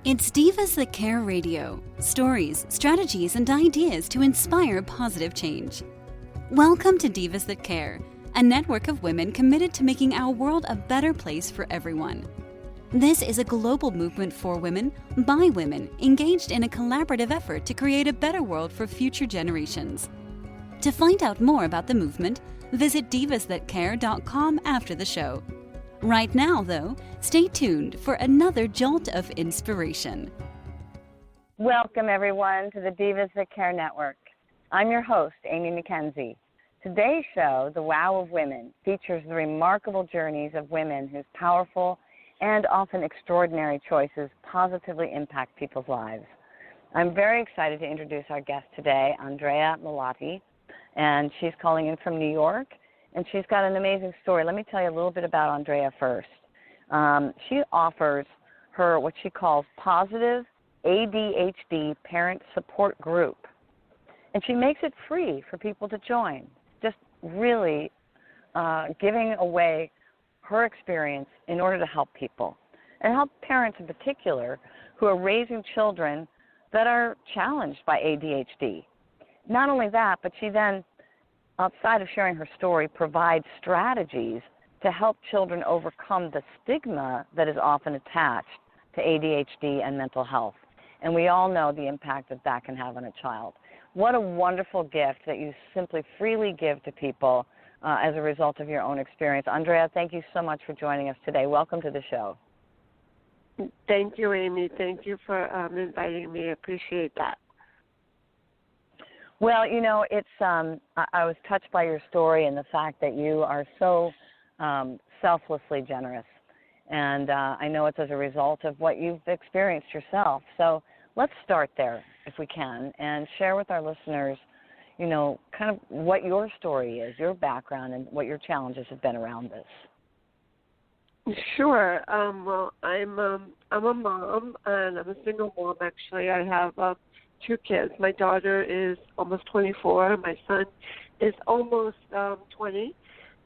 It's Divas That Care Radio. Stories, strategies, and ideas to inspire positive change. Welcome to Divas That Care, a network of women committed to making our world a better place for everyone. This is a global movement for women, by women, engaged in a collaborative effort to create a better world for future generations. To find out more about the movement, visit divasthatcare.com after the show. Right now, though, stay tuned for another jolt of inspiration. Welcome, everyone, to the Divas That Care Network. I'm your host, Amy McKenzie. Today's show, The Wow of Women, features the remarkable journeys of women whose powerful and often extraordinary choices positively impact people's lives. I'm very excited to introduce our guest today, Andrea Malati, and she's calling in from New York. And she's got an amazing story. Let me tell you a little bit about Andrea first. She offers her what she calls positive ADHD parent support group. And she makes it free for people to join, just really giving away her experience in order to help people and help parents in particular who are raising children that are challenged by ADHD. Not only that, but she then, outside of sharing her story, provides strategies to help children overcome the stigma that is often attached to ADHD and mental health. And we all know the impact that that can have on a child. What a wonderful gift that you simply freely give to people as a result of your own experience. Andrea, thank you so much for joining us today. Welcome to the show. Thank you, Amy. Thank you for inviting me. I appreciate that. Well, you know, it's I was touched by your story and the fact that you are so selflessly generous. And I know it's as a result of what you've experienced yourself. So let's start there, if we can, and share with our listeners, you know, kind of what your story is, your background, and what your challenges have been around this. Sure. Well, I'm a mom, and I'm a single mom, actually. I have 2 kids. My daughter is almost 24. My son is almost 20.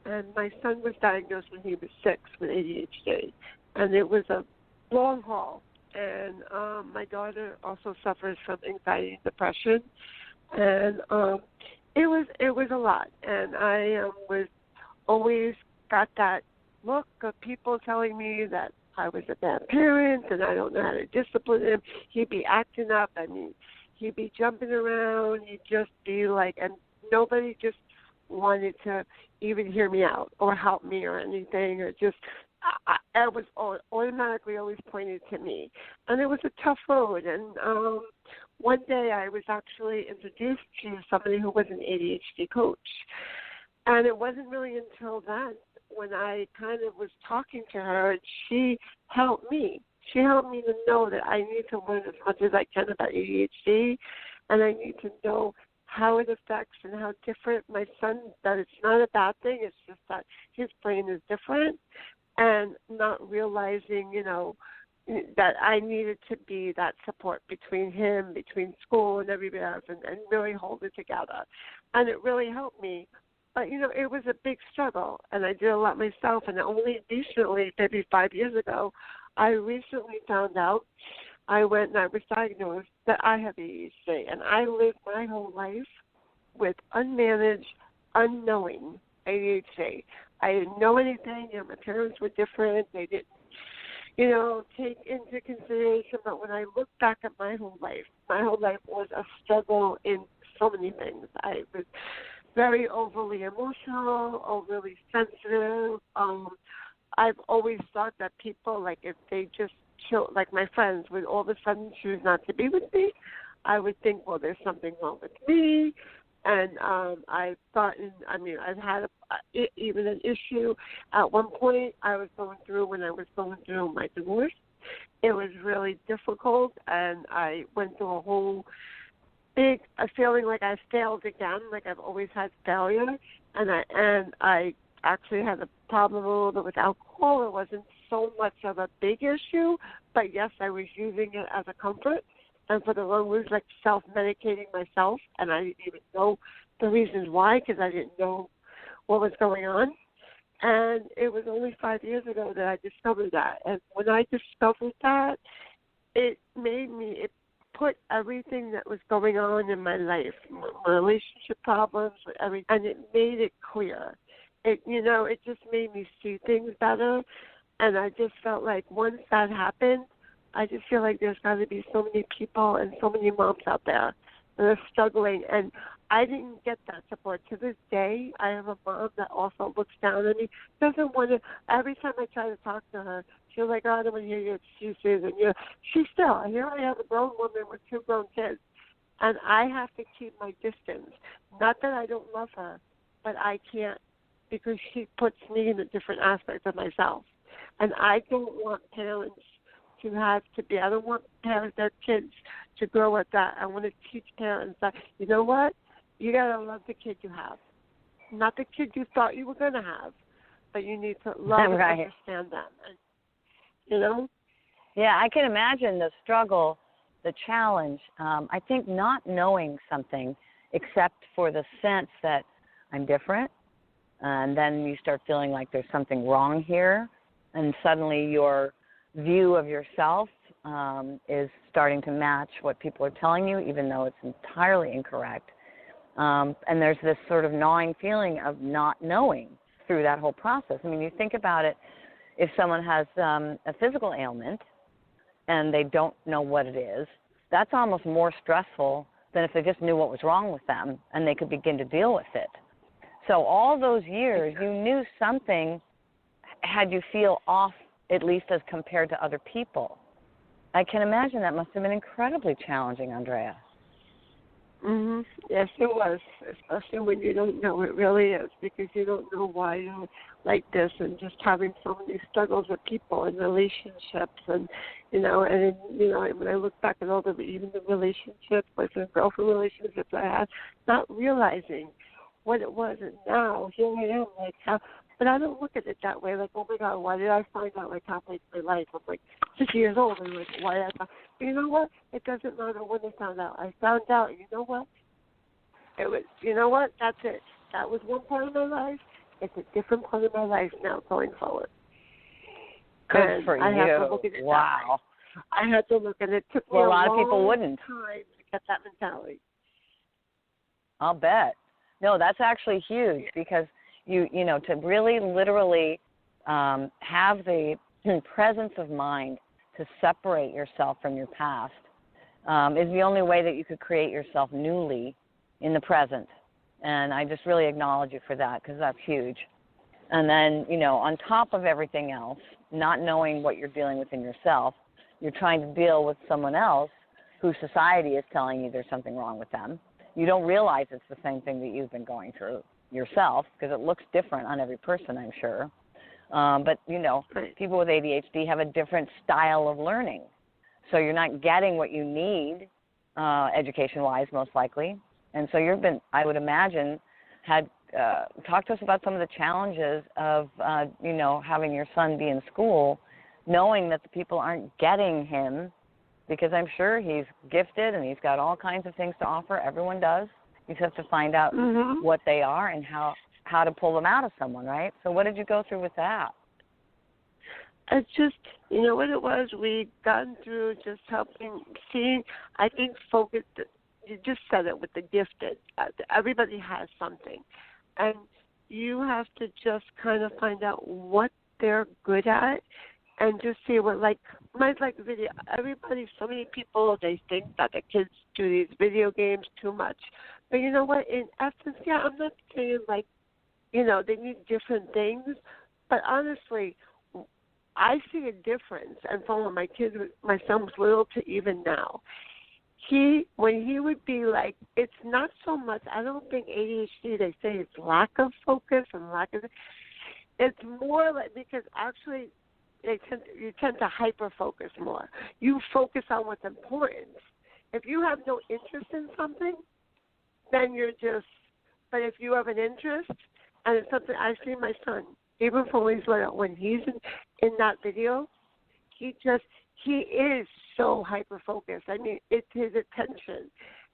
And my son was diagnosed when he was 6 with ADHD. And it was a long haul. And my daughter also suffers from anxiety and depression. And it was a lot. And I was always got that look of people telling me that I was a bad parent and I don't know how to discipline him. He'd be acting up. I mean, he'd be jumping around. He'd just be like, and nobody just wanted to even hear me out or help me or anything, or just, I was automatically always pointed to me. And it was a tough road. And one day I was actually introduced to somebody who was an ADHD coach. And it wasn't really until then when I kind of was talking to her, and she helped me. She helped me to know that I need to learn as much as I can about ADHD, and I need to know how it affects and how different my son, that it's not a bad thing, it's just that his brain is different, and not realizing, you know, that I needed to be that support between him, between school and everybody else, and really hold it together. And it really helped me. But, you know, it was a big struggle, and I did a lot myself, and only recently, maybe 5 years ago, I recently found out, I went and I was diagnosed that I have ADHD, and I lived my whole life with unmanaged, unknowing ADHD. I didn't know anything. You know, my parents were different. They didn't, you know, take into consideration. But when I look back at my whole life was a struggle in so many things. I was very overly emotional, overly sensitive. I've always thought that people, like, if they just chill, like my friends would all of a sudden choose not to be with me, I would think, well, there's something wrong with me. And I thought, I've had even an issue at one point when I was going through my divorce. It was really difficult, and I went through a whole big feeling like I failed again, like I've always had failure, and I actually had a problem a little bit with alcohol. It wasn't so much of a big issue, but yes, I was using it as a comfort, and for the long was like self-medicating myself, and I didn't even know the reasons why, because I didn't know what was going on. And it was only 5 years ago that I discovered that. And when I discovered that, it put everything that was going on in my life, my relationship problems, and it made it clear. It just made me see things better, and I just felt like once that happened, I just feel like there's got to be so many people and so many moms out there that are struggling, and I didn't get that support. To this day, I have a mom that also looks down at me, doesn't want to, every time I try to talk to her, she's like, oh, I don't want to hear your excuses, and she's still, here I have a grown woman with 2 grown kids, and I have to keep my distance. Not that I don't love her, but I can't, because she puts me in a different aspect of myself. And I don't want parents I don't want their kids to grow with that. I want to teach parents that, you know what? You got to love the kid you have. Not the kid you thought you were going to have, but you need to love and understand them. And, Yeah, I can imagine the struggle, the challenge. I think not knowing something except for the sense that I'm different, and then you start feeling like there's something wrong here, and suddenly your view of yourself is starting to match what people are telling you, even though it's entirely incorrect. And there's this sort of gnawing feeling of not knowing through that whole process. I mean, you think about it, if someone has a physical ailment and they don't know what it is, that's almost more stressful than if they just knew what was wrong with them and they could begin to deal with it. So all those years, you knew something had you feel off, at least as compared to other people. I can imagine that must have been incredibly challenging, Andrea. Mhm. Yes, it was, especially when you don't know. It really is, because you don't know why you're like this, and just having so many struggles with people and relationships, and when I look back at all even the relationships, like the girlfriend relationships I had, not realizing what it was, and now here I am, like how. But I don't look at it that way, like, oh my God, why did I find out like halfway through my life? I'm like 50 years old, and like, why did I find? But you know what? It doesn't matter when I found out. I found out, and you know what? That's it. That was one part of my life. It's a different part of my life now going forward. Good and for I you. Have to look at it wow. I had to look at it. It took me a lot of people wouldn't. Time to get that mentality. I'll bet. No, that's actually huge, because you to really literally have the presence of mind to separate yourself from your past is the only way that you could create yourself newly in the present. And I just really acknowledge you for that, because that's huge. And then, on top of everything else, not knowing what you're dealing with in yourself, you're trying to deal with someone else whose society is telling you there's something wrong with them. You don't realize it's the same thing that you've been going through yourself, because it looks different on every person, I'm sure. But, people with ADHD have a different style of learning. So you're not getting what you need education-wise, most likely. And so I would imagine, talk to us about some of the challenges of, having your son be in school, knowing that the people aren't getting him, because I'm sure he's gifted and he's got all kinds of things to offer. Everyone does. You just have to find out what they are and how to pull them out of someone, right? So what did you go through with that? It's just, what it was, we gotten through just seeing, I think, focus, you just said it with the gifted. Everybody has something. And you have to just kind of find out what they're good at and just see what, like video. Everybody, so many people, they think that the kids do these video games too much. But you know what? In essence, I'm not saying they need different things. But honestly, I see a difference. And from when my son was little to even now, when he would be like, it's not so much, I don't think ADHD, they say it's lack of focus and it's more like, because actually you tend to hyper-focus more. You focus on what's important. If you have no interest in something, then but if you have an interest, and it's something, I see my son, even from when he's in that video, he is so hyper-focused. I mean, it's his attention.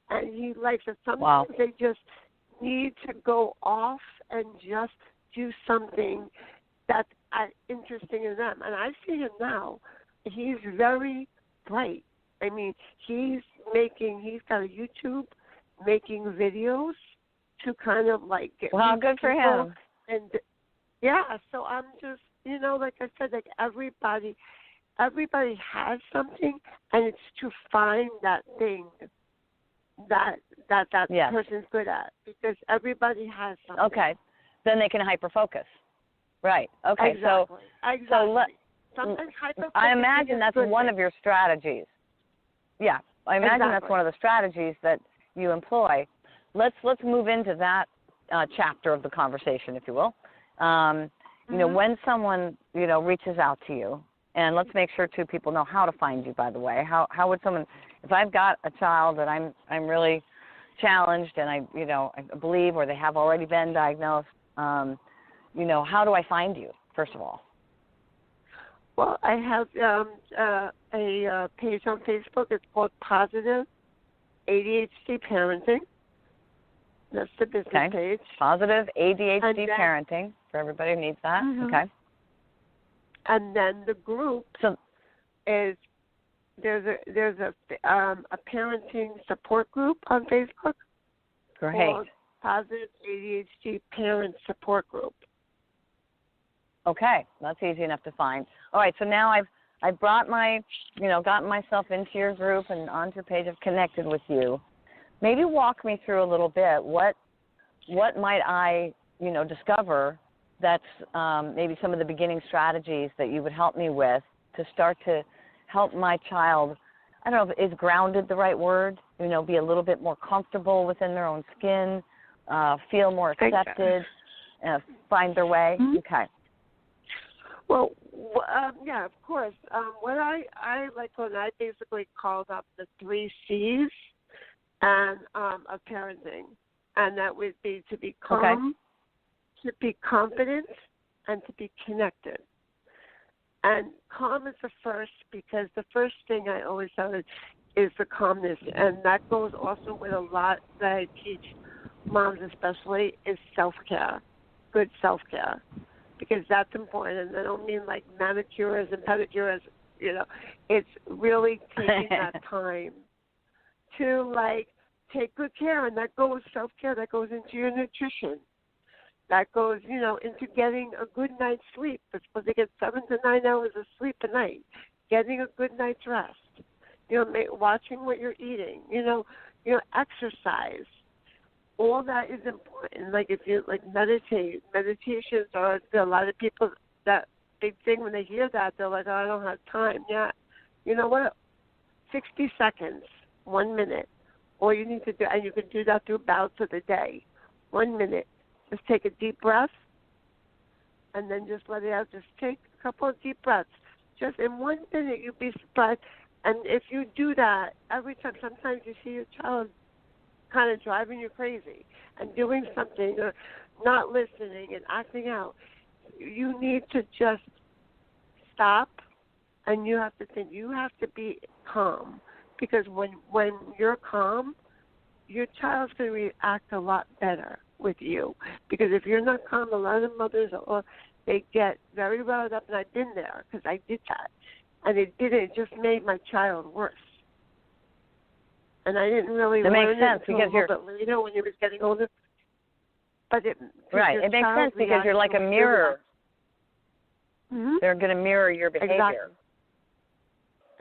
And he likes it. Sometimes they just need to go off and just do something that's interesting in them. And I see him now. He's very bright. I mean, he's got a YouTube making videos to kind of like get good for people. him. And yeah, so I'm just, like I said, like everybody has something, and it's to find that thing that Yes. person's good at, because everybody has something. Okay, then they can hyper-focus. Right, okay, Exactly. so Sometimes hyper-focusing I imagine is that's good one thing. of your strategies. Yeah, I imagine that's Exactly. one of the strategies that you employ. Let's move into that chapter of the conversation, if you will. When someone, reaches out to you, and let's make sure, too, people know how to find you, by the way. How would someone, if I've got a child that I'm really challenged and I believe, or they have already been diagnosed, how do I find you, first of all? Well, I have a page on Facebook. It's called Positive ADHD Parenting. That's the business page. Positive ADHD Parenting, for everybody who needs that. Mm-hmm. Okay. And then the group is there's a parenting support group on Facebook. Great. Called Positive ADHD Parent Support Group. Okay, that's easy enough to find. All right, so now I've brought gotten myself into your group and onto your page. I've connected with you. Maybe walk me through a little bit. What might I, discover that's maybe some of the beginning strategies that you would help me with to start to help my child, I don't know, is grounded the right word? Be a little bit more comfortable within their own skin, feel more accepted, find their way? Mm-hmm. Okay. Well, yeah, of course. What I like when I basically called up the 3 C's and of parenting, and that would be to be calm, to be confident, and to be connected. And calm is the first, because the first thing I always say is the calmness, and that goes also with a lot that I teach moms especially, is self-care, good self-care, because that's important. And I don't mean like manicures and pedicures, it's really taking that time to take good care, and that goes self-care, that goes into your nutrition. That goes, into getting a good night's sleep. It's supposed to get 7 to 9 hours of sleep a night. Getting a good night's rest. Watching what you're eating. Exercise. All that is important. Like if you meditations are a lot of people, that big thing when they hear that, they're like, oh, I don't have time. Yeah, you know what? 60 seconds, 1 minute. All you need to do, and you can do that through bouts of the day. 1 minute. Just take a deep breath, and then just let it out. Just take a couple of deep breaths. Just in 1 minute, you'll be surprised. And if you do that every time, sometimes you see your child kind of driving you crazy and doing something or not listening and acting out. You need to just stop, and you have to think. You have to be calm, because when you're calm, your child's going to react a lot better with you. Because if you're not calm, a lot of mothers, they get very riled up, and I've been there because I did that. And it just made my child worse. And I didn't really learn makes sense, it until a little bit later when he was getting older. But it makes sense because you're like a mirror. Mm-hmm. They're going to mirror your behavior.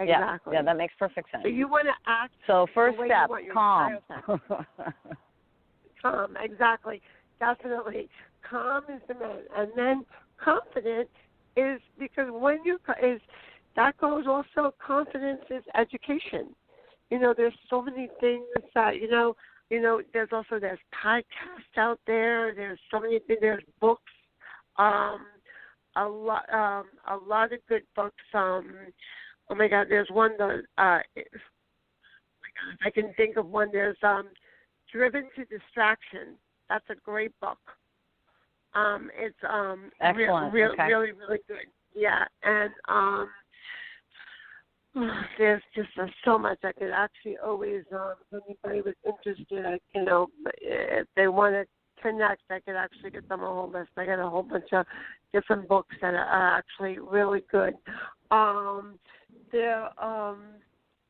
Exactly. Yeah, that makes perfect sense. So you want to act. So first the way step, you want your calm. child to act. Calm, exactly. Definitely. Calm is the man. And then confident is because when you that goes also, confidence is education. There's so many things that, there's podcasts out there. There's so many things. There's books. A lot of good books. Oh my God, there's one that, if I can think of one, there's Driven to Distraction. That's a great book. It's excellent. Really, really good. Yeah, and there's just so much I could actually always, if anybody was interested, if they want to connect, I could actually get them a whole list. I got a whole bunch of different books that are actually really good.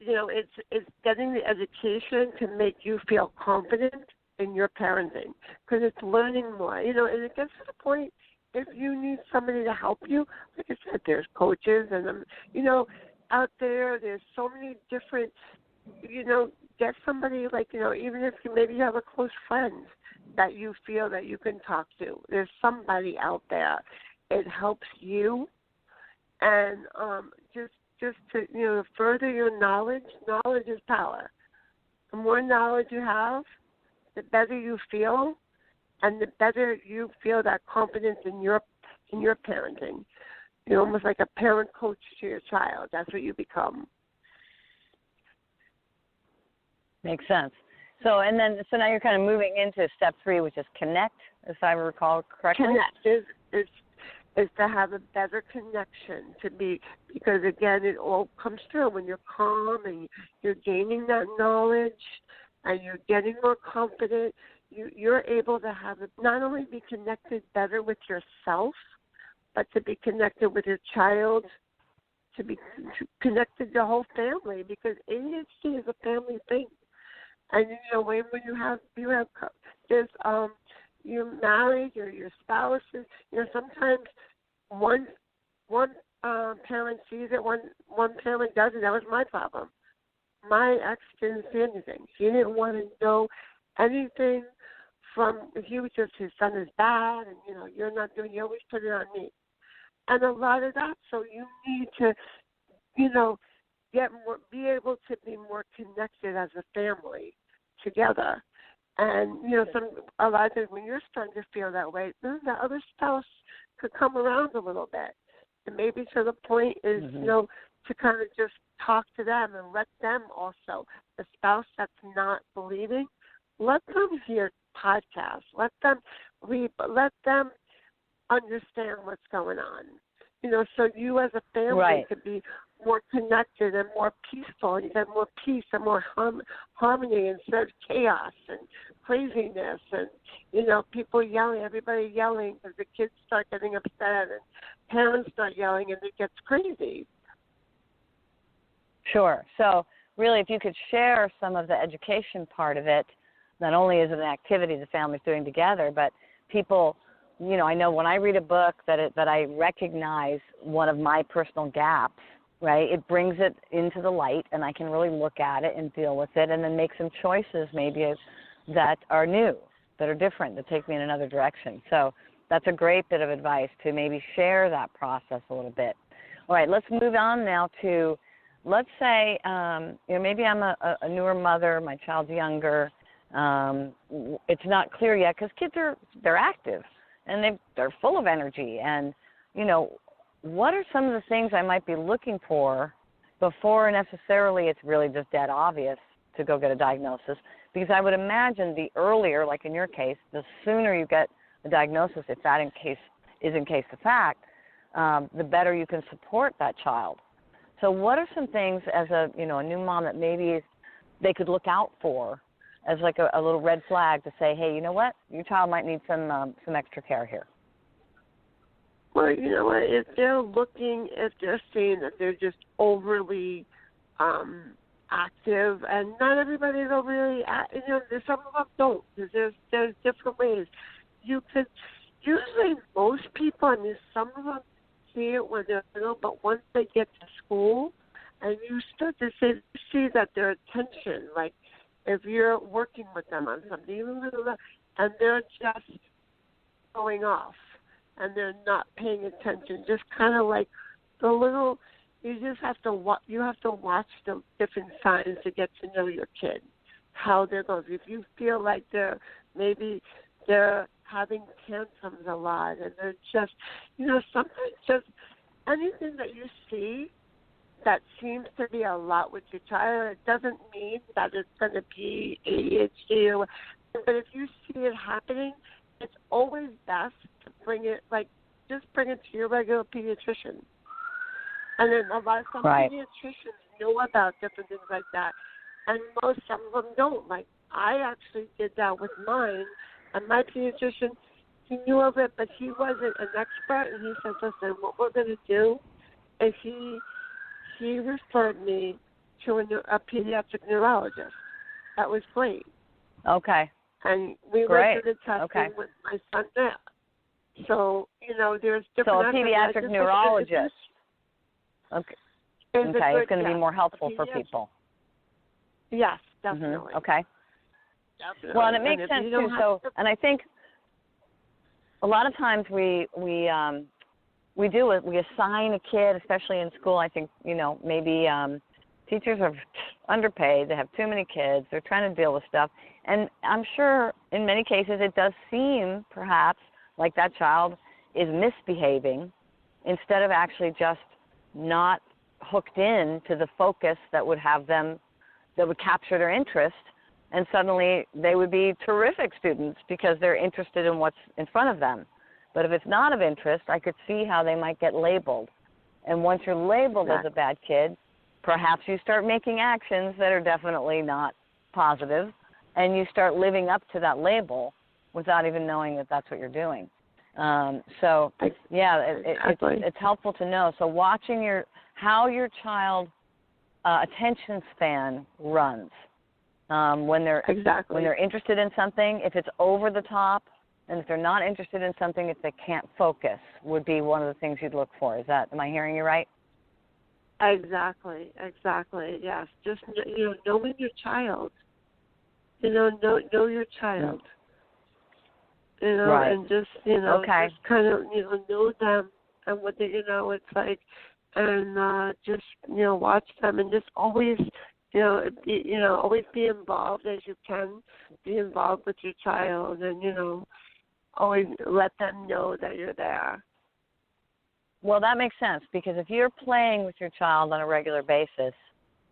it's getting the education to make you feel confident in your parenting, because it's learning more. And it gets to the point, if you need somebody to help you, like I said, there's coaches and out there. There's so many different. Get somebody even if maybe you have a close friend that you feel that you can talk to. There's somebody out there. It helps you, and just to further your knowledge. Knowledge is power. The more knowledge you have, the better you feel, and the better you feel that confidence in your parenting. You're almost like a parent coach to your child. That's what you become. Makes sense. So now you're kind of moving into step 3, which is connect, if I recall correctly. Connect is to have a better connection, because again, it all comes through when you're calm and you're gaining that knowledge and you're getting more confident. You're able to not only be connected better with yourself, but to be connected with your child, to be connected to the whole family, because ADHD is a family thing. And when you have this you're married or your spouse is, sometimes one parent sees it, one parent doesn't. That was my problem. My ex didn't see anything. He didn't want to know anything he was just, his son is bad, and you're not doing. You always put it on me, and a lot of that. So you need to, be able to be more connected as a family together. And, a lot of times when you're starting to feel that way, then the other spouse could come around a little bit. And maybe to the point is, to kind of just talk to them and let them also, the spouse that's not believing, let them hear podcasts. Let them read, but let them understand what's going on. So you as a family could be more connected and more peaceful, and you have more peace and more harmony instead of chaos and craziness and, people yelling, everybody yelling because the kids start getting upset and parents start yelling and it gets crazy. Sure. So really, if you could share some of the education part of it, not only is it an activity the family's doing together, but people, I know when I read a book that I recognize one of my personal gaps, right? It brings it into the light, and I can really look at it and deal with it, and then make some choices maybe that are new, that are different, that take me in another direction. So that's a great bit of advice to maybe share that process a little bit. All right, let's move on now to, let's say, maybe I'm a newer mother, my child's younger. It's not clear yet because kids they're active and they're full of energy, and what are some of the things I might be looking for before necessarily it's really just dead obvious to go get a diagnosis? Because I would imagine the earlier, like in your case, the sooner you get a diagnosis, if that is in case of fact, the better you can support that child. So what are some things as a new mom that maybe they could look out for as like a little red flag to say, hey, you know what, your child might need some extra care here? Well, you know what, if they're seeing that they're just overly active, and not everybody is overly active, some of them don't, because there's different ways. You could, usually most people, some of them see it when they're little, but once they get to school, and you start to see that their attention, like if you're working with them on something, even little, and they're just going off, and they're not paying attention, just kind of like the little, you have to watch the different signs to get to know your kid, how they're going. If you feel like they're having tantrums a lot, and they're just, sometimes just anything that you see that seems to be a lot with your child, it doesn't mean that it's going to be ADHD, but if you see it happening, it's always best to bring it to your regular pediatrician. And then some pediatricians know about different things like that, and some of them don't. Like I actually did that with mine, and my pediatrician, he knew of it, but he wasn't an expert, and he said, listen, what we're going to do is he referred me to a pediatric neurologist. That was great. Okay. And we Great. went through the testing with my son there. So, there's different... So a pediatric neurologist. Okay. It's going to be more helpful for people. Yes, definitely. Okay. Definitely. Well, and it makes sense too. So, and I think a lot of times we assign a kid, especially in school. I think maybe teachers are underpaid. They have too many kids. They're trying to deal with stuff, and I'm sure in many cases it does seem perhaps like that child is misbehaving instead of actually just not hooked in to the focus that would capture their interest, and suddenly they would be terrific students because they're interested in what's in front of them. But if it's not of interest, I could see how they might get labeled. And once you're labeled as a bad kid, perhaps you start making actions that are definitely not positive, and you start living up to that label without even knowing that that's what you're doing. It's helpful to know. So watching how your child attention span runs when they're interested in something, if it's over the top, and if they're not interested in something, if they can't focus, would be one of the things you'd look for. Am I hearing you right? Exactly, yes. Just, knowing your child. Know your child. Right. And just, just kind of, know them and what they, it's like, and just, watch them and just always, always be involved as you can. Be involved with your child and, always let them know that you're there. Well, that makes sense, because if you're playing with your child on a regular basis,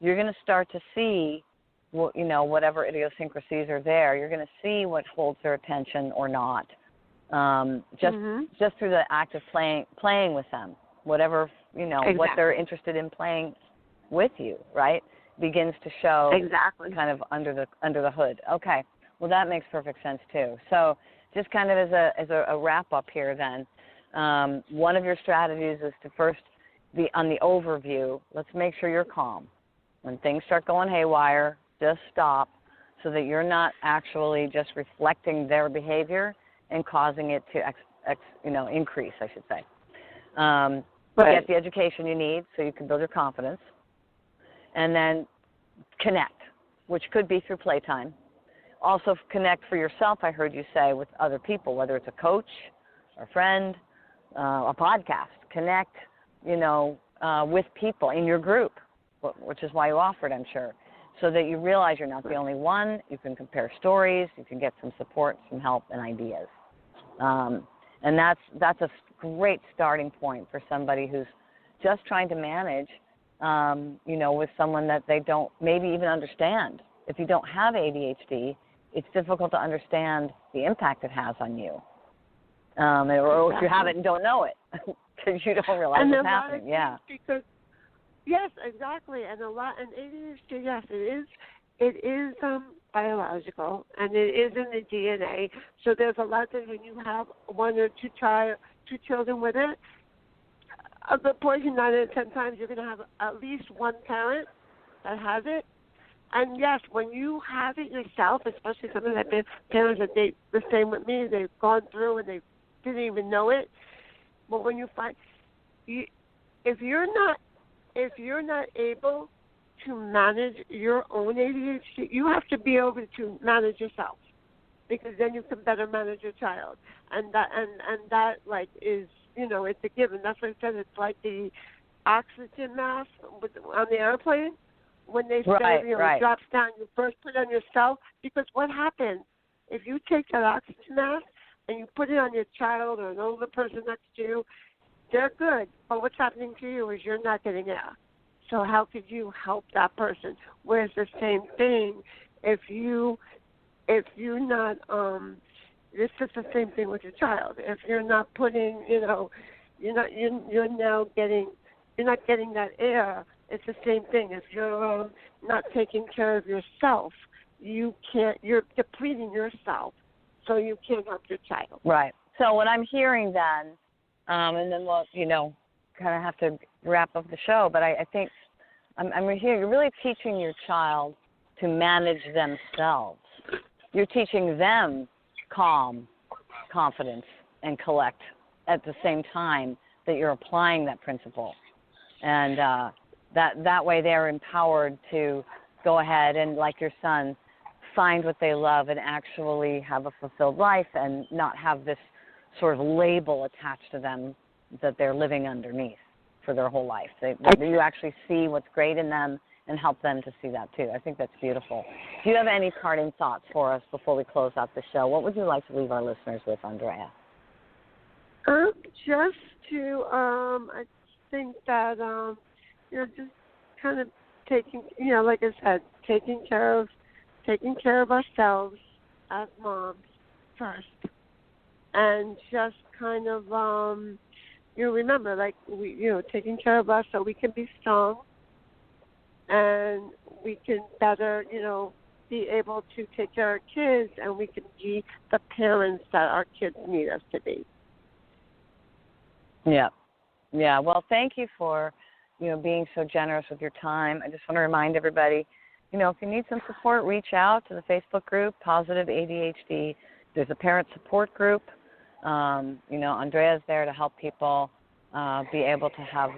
you're going to start to see, whatever idiosyncrasies are there. You're going to see what holds their attention or not, just through the act of playing with them. Whatever what they're interested in playing with you, right, begins to show kind of under the hood. Okay, well that makes perfect sense too. So just kind of as a wrap up here, then. One of your strategies is to first be on the overview. Let's make sure you're calm. When things start going haywire, just stop so that you're not actually just reflecting their behavior and causing it to increase, I should say. Get the education you need so you can build your confidence. And then connect, which could be through playtime. Also connect for yourself, I heard you say, with other people, whether it's a coach, a friend, a podcast. Connect, with people in your group, which is why you offered, I'm sure, so that you realize you're not the only one. You can compare stories. You can get some support, some help, and ideas. And that's a great starting point for somebody who's just trying to manage, with someone that they don't maybe even understand. If you don't have ADHD, it's difficult to understand the impact it has on you. Or if you have it and don't know it, because you don't realize it's happening. Yeah. Because, yes, exactly. And ADHD, yes, it is biological, and it is in the DNA. So there's a lot that when you have one or two children with it, a good portion, 9 out of 10 times, you're going to have at least one parent that has it. And yes, when you have it yourself, especially some of the parents that the same with me, they've gone through and they didn't even know it. But when you find, if you're not able to manage your own ADHD, you have to be able to manage yourself, because then you can better manage your child. And that like is, it's a given. That's what I said. It's like the oxygen mask on the airplane. When they say, it drops down, you first put it on yourself, because what happens if you take that oxygen mask and you put it on your child or an older person next to you, they're good, but what's happening to you is you're not getting air. So how could you help that person? Whereas the same thing, if you're not, this is the same thing with your child. If you're not putting, you're not getting that air. It's the same thing. If you're not taking care of yourself, you're depleting yourself, so you can't help your child. Right. So what I'm hearing then, and then we'll, kind of have to wrap up the show, but I think I'm here. You're really teaching your child to manage themselves. You're teaching them calm, confidence, and collect at the same time that you're applying that principle. And that way they're empowered to go ahead and, like your son, find what they love and actually have a fulfilled life and not have this sort of label attached to them that they're living underneath for their whole life. You actually see what's great in them and help them to see that too. I think that's beautiful. Do you have any parting thoughts for us before we close out the show? What would you like to leave our listeners with, Andrea? Just to, I think that, just kind of taking, like I said, taking care of ourselves as moms first, and just kind of, remember, like taking care of us so we can be strong, and we can better, be able to take care of our kids, and we can be the parents that our kids need us to be. Yeah. Well, thank you for, being so generous with your time. I just want to remind everybody, if you need some support, reach out to the Facebook group, Positive ADHD. There's a parent support group. Andrea's there to help people be able to have,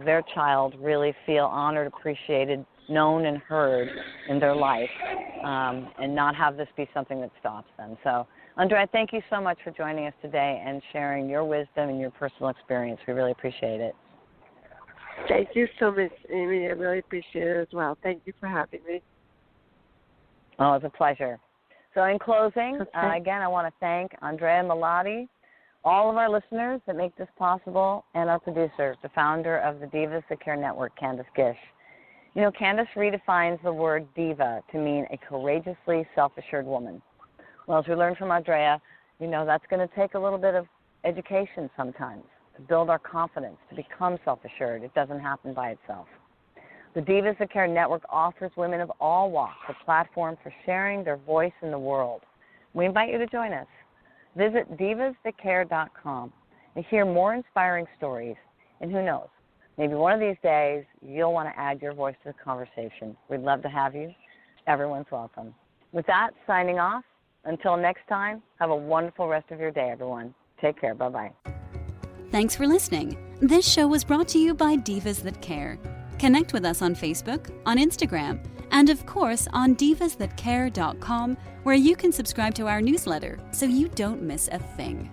their child really feel honored, appreciated, known, and heard in their life, and not have this be something that stops them. So, Andrea, thank you so much for joining us today and sharing your wisdom and your personal experience. We really appreciate it. Thank you so much, Amy. I really appreciate it as well. Thank you for having me. Oh, it's a pleasure. So in closing, again, I want to thank Andrea Malati, all of our listeners that make this possible, and our producer, the founder of the Divas That Care Network, Candace Gish. Candace redefines the word diva to mean a courageously self-assured woman. Well, as we learned from Andrea, that's going to take a little bit of education sometimes to build our confidence, to become self-assured. It doesn't happen by itself. The Divas That Care Network offers women of all walks a platform for sharing their voice in the world. We invite you to join us. Visit divasthatcare.com and hear more inspiring stories. And who knows, maybe one of these days you'll want to add your voice to the conversation. We'd love to have you. Everyone's welcome. With that, signing off. Until next time, have a wonderful rest of your day, everyone. Take care. Bye-bye. Thanks for listening. This show was brought to you by Divas That Care. Connect with us on Facebook, on Instagram, and of course on divasthatcare.com, where you can subscribe to our newsletter so you don't miss a thing.